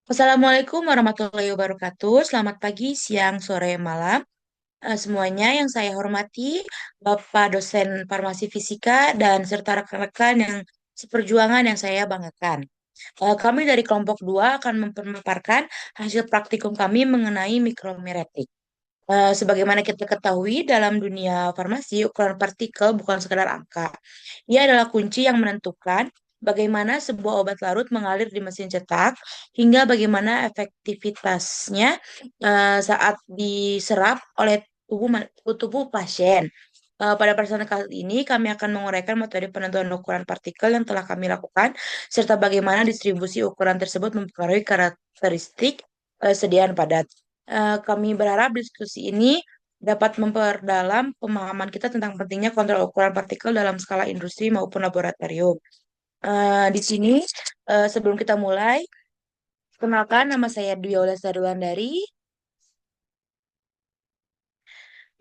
Assalamualaikum warahmatullahi wabarakatuh. Selamat pagi, siang, sore, malam. Semuanya yang saya hormati, Bapak dosen farmasi fisika dan serta rekan-rekan yang seperjuangan yang saya banggakan. Kami dari kelompok 2 akan memaparkan hasil praktikum kami mengenai mikromeretik. Sebagaimana kita ketahui, dalam dunia farmasi, ukuran partikel bukan sekedar angka. Ia adalah kunci yang menentukan bagaimana sebuah obat larut mengalir di mesin cetak, hingga bagaimana efektivitasnya saat diserap oleh tubuh pasien. Pada persen kali ini, kami akan menguraikan metode penentuan ukuran partikel yang telah kami lakukan, serta bagaimana distribusi ukuran tersebut mempengaruhi karakteristik sediaan padat. Kami berharap diskusi ini dapat memperdalam pemahaman kita tentang pentingnya kontrol ukuran partikel dalam skala industri maupun laboratorium. Di sini, sebelum kita mulai, kenalkan nama saya Dwi Aulia Dari,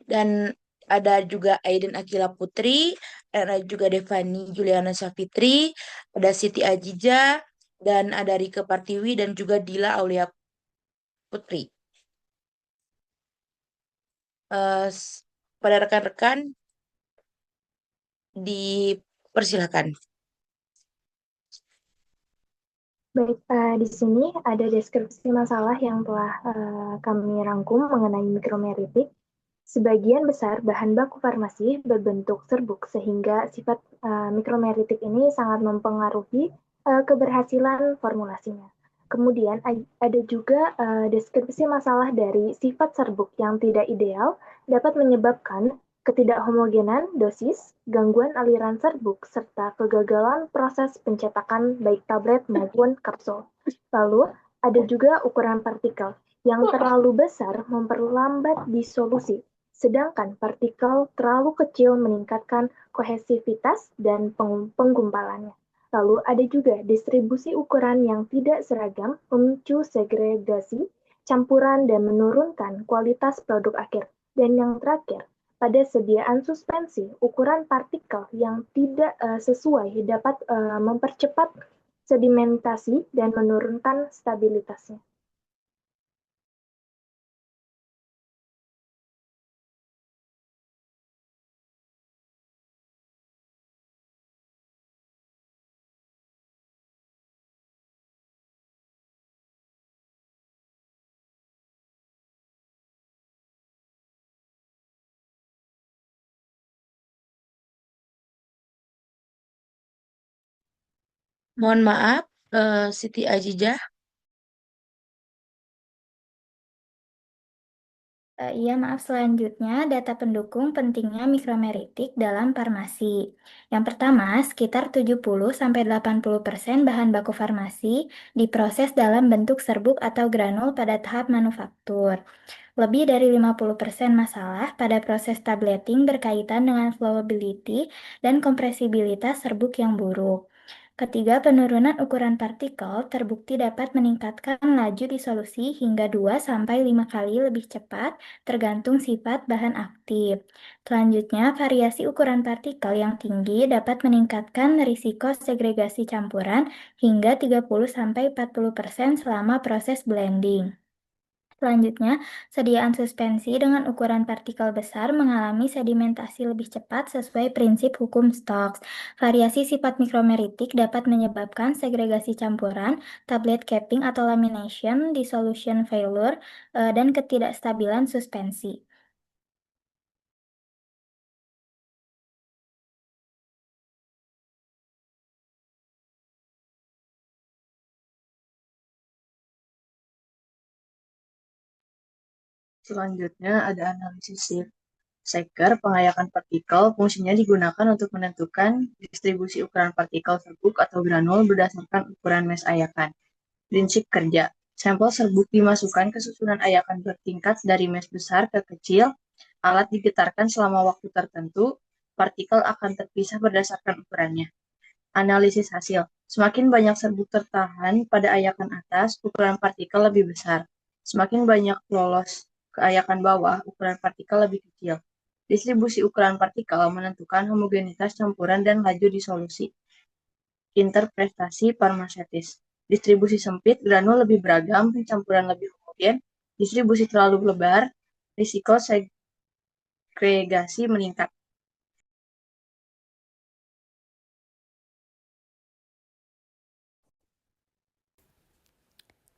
dan ada juga Aiden Akila Putri, dan ada juga Devani Juliana Syafitri, ada Siti Ajija, dan ada Rike Partiwi, dan juga Dila Aulia Putri. Eh, s- Pada rekan-rekan dipersilakan. Baik, di sini ada deskripsi masalah yang telah kami rangkum mengenai mikromeritik. Sebagian besar bahan baku farmasi berbentuk serbuk sehingga sifat mikromeritik ini sangat mempengaruhi keberhasilan formulasinya. Kemudian ada juga deskripsi masalah dari sifat serbuk yang tidak ideal dapat menyebabkan ketidakhomogenan dosis, gangguan aliran serbuk, serta kegagalan proses pencetakan baik tablet maupun kapsul. Lalu, ada juga ukuran partikel yang terlalu besar memperlambat disolusi, sedangkan partikel terlalu kecil meningkatkan kohesivitas dan penggumpalannya. Lalu ada juga distribusi ukuran yang tidak seragam memicu segregasi, campuran, dan menurunkan kualitas produk akhir. Dan yang terakhir, pada sediaan suspensi, ukuran partikel yang tidak sesuai dapat mempercepat sedimentasi dan menurunkan stabilitasnya. Mohon maaf, Siti Ajijah. Iya, maaf. Selanjutnya, data pendukung pentingnya mikromeritik dalam farmasi. Yang pertama, sekitar 70-80% bahan baku farmasi diproses dalam bentuk serbuk atau granul pada tahap manufaktur. Lebih dari 50% masalah pada proses tableting berkaitan dengan flowability dan kompresibilitas serbuk yang buruk. Ketiga, penurunan ukuran partikel terbukti dapat meningkatkan laju disolusi hingga 2-5 kali lebih cepat tergantung sifat bahan aktif. Selanjutnya, variasi ukuran partikel yang tinggi dapat meningkatkan risiko segregasi campuran hingga 30-40% selama proses blending. Selanjutnya, sediaan suspensi dengan ukuran partikel besar mengalami sedimentasi lebih cepat sesuai prinsip hukum Stokes. Variasi sifat mikromeritik dapat menyebabkan segregasi campuran, tablet capping atau lamination, dissolution failure, dan ketidakstabilan suspensi. Selanjutnya ada analisis Saker, pengayakan partikel, fungsinya digunakan untuk menentukan distribusi ukuran partikel serbuk atau granul berdasarkan ukuran mes ayakan. Prinsip kerja, sampel serbuk dimasukkan ke susunan ayakan bertingkat dari mes besar ke kecil, alat digetarkan selama waktu tertentu, partikel akan terpisah berdasarkan ukurannya. Analisis hasil, semakin banyak serbuk tertahan pada ayakan atas, ukuran partikel lebih besar. Semakin banyak lolos ke ayakan bawah, ukuran partikel lebih kecil. Distribusi ukuran partikel menentukan homogenitas campuran dan laju disolusi. Interpretasi farmaseutis. Distribusi sempit, granul lebih beragam, pencampuran lebih homogen, distribusi terlalu lebar, risiko segregasi meningkat.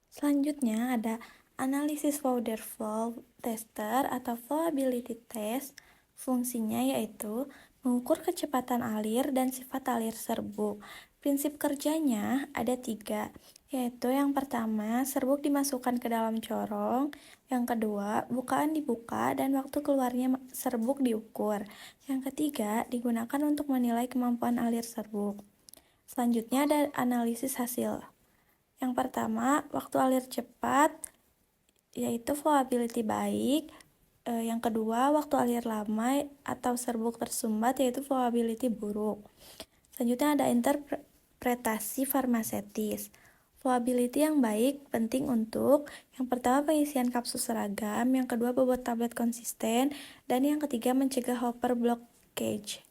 Selanjutnya ada analisis powder flow tester atau flowability test. Fungsinya yaitu mengukur kecepatan alir dan sifat alir serbuk. Prinsip kerjanya ada 3, yaitu yang pertama, serbuk dimasukkan ke dalam corong. Yang kedua, bukaan dibuka dan waktu keluarnya serbuk diukur. Yang ketiga, digunakan untuk menilai kemampuan alir serbuk. Selanjutnya ada analisis hasil. Yang pertama, waktu alir cepat, yaitu flowability baik. Yang kedua, waktu alir lama atau serbuk tersumbat, yaitu flowability buruk. Selanjutnya ada interpretasi farmasetis. Flowability yang baik penting untuk yang pertama pengisian kapsul seragam, yang kedua bobot tablet konsisten, dan yang ketiga mencegah hopper blockage.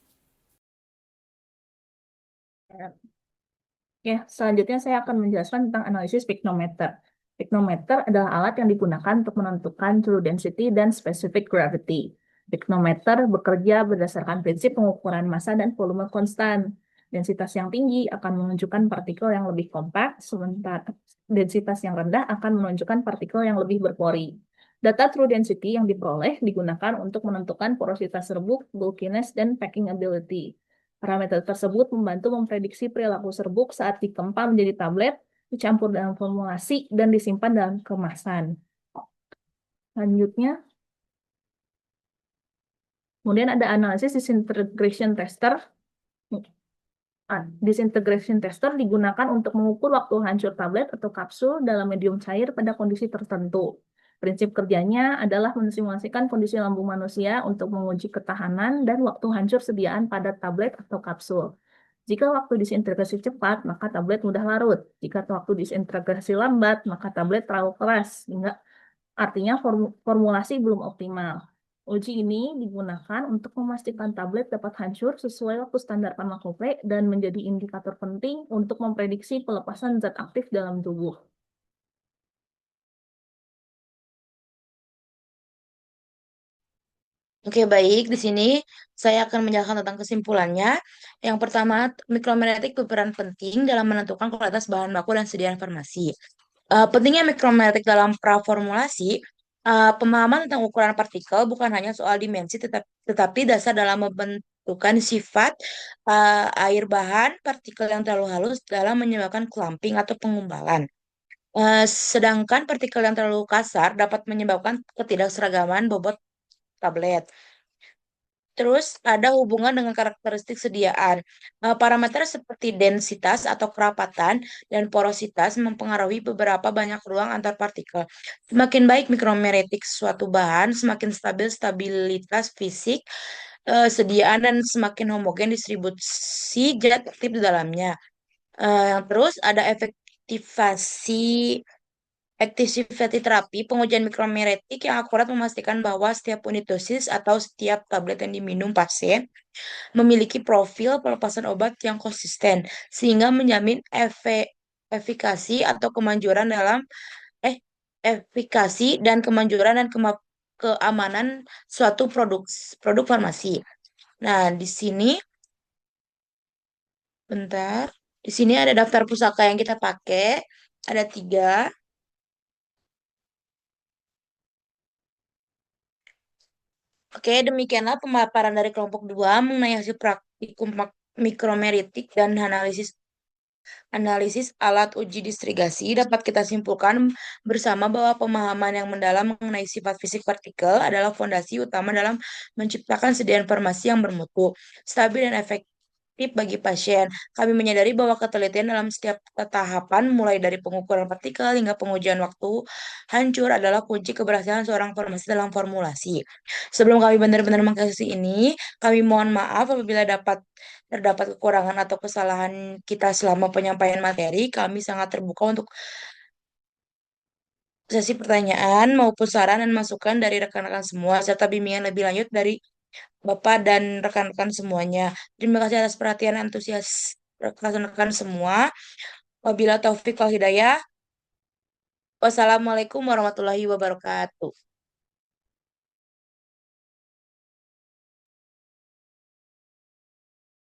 Oke, selanjutnya saya akan menjelaskan tentang analisis pyknometer. Pyknometer adalah alat yang digunakan untuk menentukan true density dan specific gravity. Pyknometer bekerja berdasarkan prinsip pengukuran massa dan volume konstan. Densitas yang tinggi akan menunjukkan partikel yang lebih kompak, sementara densitas yang rendah akan menunjukkan partikel yang lebih berpori. Data true density yang diperoleh digunakan untuk menentukan porositas serbuk, bulkiness, dan packing ability. Parameter tersebut membantu memprediksi perilaku serbuk saat dikempal menjadi tablet, dicampur dalam formulasi, dan disimpan dalam kemasan. Selanjutnya, kemudian ada analisis disintegration tester. Disintegration tester digunakan untuk mengukur waktu hancur tablet atau kapsul dalam medium cair pada kondisi tertentu. Prinsip kerjanya adalah mensimulasikan kondisi lambung manusia untuk menguji ketahanan dan waktu hancur sediaan pada tablet atau kapsul. Jika waktu disintegrasi cepat, maka tablet mudah larut. Jika waktu disintegrasi lambat, maka tablet terlalu keras, sehingga artinya formulasi belum optimal. Uji ini digunakan untuk memastikan tablet dapat hancur sesuai waktu standar farmakope dan menjadi indikator penting untuk memprediksi pelepasan zat aktif dalam tubuh. Oke, baik. Di sini saya akan menjelaskan tentang kesimpulannya. Yang pertama, mikromagnetik berperan penting dalam menentukan kualitas bahan baku dan sediaan farmasi. Pentingnya mikromagnetik dalam praformulasi, pemahaman tentang ukuran partikel bukan hanya soal dimensi, tetapi dasar dalam membentukan sifat air bahan partikel yang terlalu halus dalam menyebabkan clumping atau pengumbalan. Sedangkan partikel yang terlalu kasar dapat menyebabkan ketidakseragaman bobot tablet. Terus ada hubungan dengan karakteristik sediaan. Parameter seperti densitas atau kerapatan dan porositas mempengaruhi beberapa banyak ruang antar partikel. Semakin baik mikromagnetik suatu bahan, semakin stabil stabilitas fisik, sediaan, dan semakin homogen distribusi zat aktif di dalamnya. Terus ada Activity terapi, pengujian mikromagnetik yang akurat memastikan bahwa setiap unit dosis atau setiap tablet yang diminum pasien memiliki profil pelepasan obat yang konsisten, sehingga menjamin efikasi atau kemanjuran dalam efikasi dan kemanjuran dan keamanan suatu produk farmasi. Nah, di sini, bentar, di sini ada daftar pusaka yang kita pakai, ada 3. Oke, demikianlah pemaparan dari kelompok 2 mengenai hasil praktikum mikromeritik dan analisis alat uji distrigasi. Dapat kita simpulkan bersama bahwa pemahaman yang mendalam mengenai sifat fisik partikel adalah fondasi utama dalam menciptakan sediaan farmasi yang bermutu, stabil, dan efektif bagi pasien. Kami menyadari bahwa ketelitian dalam setiap tahapan, mulai dari pengukuran partikel hingga pengujian waktu hancur, adalah kunci keberhasilan seorang farmasi dalam formulasi. Sebelum kami benar-benar mengkaji ini, kami mohon maaf apabila terdapat kekurangan atau kesalahan kita selama penyampaian materi. Kami sangat terbuka untuk sesi pertanyaan maupun saran dan masukan dari rekan-rekan semua, serta bimbingan lebih lanjut dari Bapak dan rekan-rekan semuanya. Terima kasih atas perhatian antusias rekan-rekan semua. Wabila taufik wal hidayah. Wassalamualaikum warahmatullahi wabarakatuh.